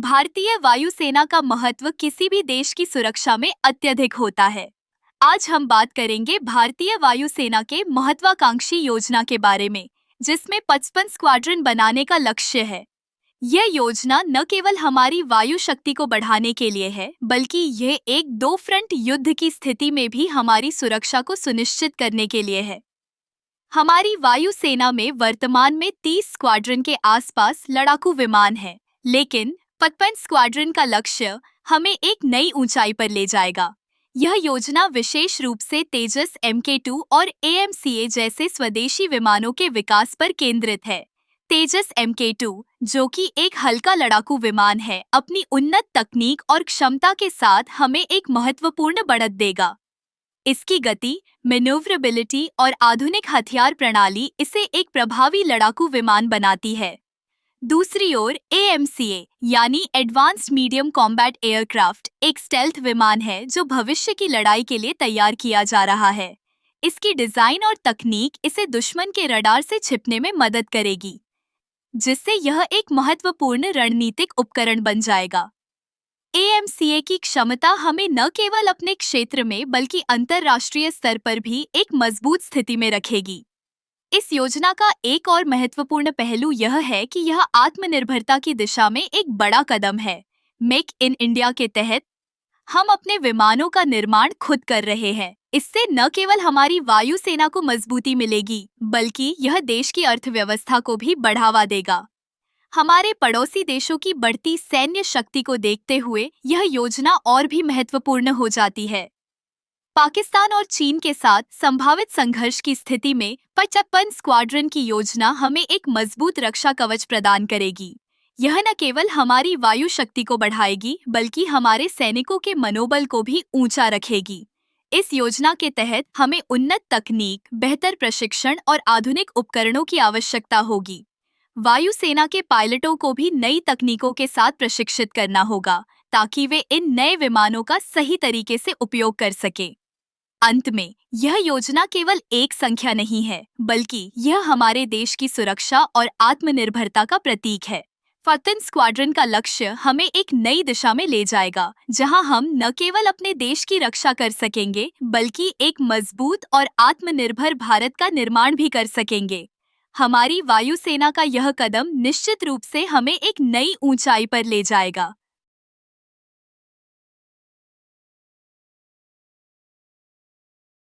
भारतीय वायुसेना का महत्व किसी भी देश की सुरक्षा में अत्यधिक होता है। आज हम बात करेंगे भारतीय वायुसेना के महत्वाकांक्षी योजना के बारे में, जिसमें 55 स्क्वाड्रन बनाने का लक्ष्य है। यह योजना न केवल हमारी वायु शक्ति को बढ़ाने के लिए है, बल्कि यह एक दो फ्रंट युद्ध की स्थिति में भी हमारी सुरक्षा को सुनिश्चित करने के लिए है। हमारी वायुसेना में वर्तमान में 30 स्क्वाड्रन के आसपास लड़ाकू विमान हैं, लेकिन 55 स्क्वाड्रन का लक्ष्य हमें एक नई ऊंचाई पर ले जाएगा। यह योजना विशेष रूप से तेजस MK2 और AMCA जैसे स्वदेशी विमानों के विकास पर केंद्रित है। तेजस MK2, जो कि एक हल्का लड़ाकू विमान है, अपनी उन्नत तकनीक और क्षमता के साथ हमें एक महत्वपूर्ण बढ़त देगा। इसकी गति, मैन्यूवरेबिलिटी और आधुनिक हथियार प्रणाली इसे एक प्रभावी लड़ाकू विमान बनाती है। दूसरी ओर AMCA यानी एडवांस्ड मीडियम कॉम्बैट एयरक्राफ्ट एक स्टेल्थ विमान है जो भविष्य की लड़ाई के लिए तैयार किया जा रहा है। इसकी डिजाइन और तकनीक इसे दुश्मन के रडार से छिपने में मदद करेगी, जिससे यह एक महत्वपूर्ण रणनीतिक उपकरण बन जाएगा। AMCA की क्षमता हमें न केवल अपने क्षेत्र में बल्कि अंतर्राष्ट्रीय स्तर पर भी एक मजबूत स्थिति में रखेगी। इस योजना का एक और महत्वपूर्ण पहलू यह है कि यह आत्मनिर्भरता की दिशा में एक बड़ा कदम है। मेक इन इंडिया के तहत हम अपने विमानों का निर्माण खुद कर रहे हैं। इससे न केवल हमारी वायुसेना को मजबूती मिलेगी, बल्कि यह देश की अर्थव्यवस्था को भी बढ़ावा देगा। हमारे पड़ोसी देशों की बढ़ती सैन्य शक्ति को देखते हुए यह योजना और भी महत्वपूर्ण हो जाती है। पाकिस्तान और चीन के साथ संभावित संघर्ष की स्थिति में 55 स्क्वाड्रन की योजना हमें एक मजबूत रक्षा कवच प्रदान करेगी। यह न केवल हमारी वायु शक्ति को बढ़ाएगी, बल्कि हमारे सैनिकों के मनोबल को भी ऊंचा रखेगी। इस योजना के तहत हमें उन्नत तकनीक, बेहतर प्रशिक्षण और आधुनिक उपकरणों की आवश्यकता होगी। वायुसेना के पायलटों को भी नई तकनीकों के साथ प्रशिक्षित करना होगा, ताकि वे इन नए विमानों का सही तरीके से उपयोग कर सकें। अंत में, यह योजना केवल एक संख्या नहीं है, बल्कि यह हमारे देश की सुरक्षा और आत्मनिर्भरता का प्रतीक है। 55 स्क्वाड्रन का लक्ष्य हमें एक नई दिशा में ले जाएगा, जहां हम न केवल अपने देश की रक्षा कर सकेंगे, बल्कि एक मजबूत और आत्मनिर्भर भारत का निर्माण भी कर सकेंगे। हमारी वायुसेना का यह कदम निश्चित रूप से हमें एक नई ऊंचाई पर ले जाएगा।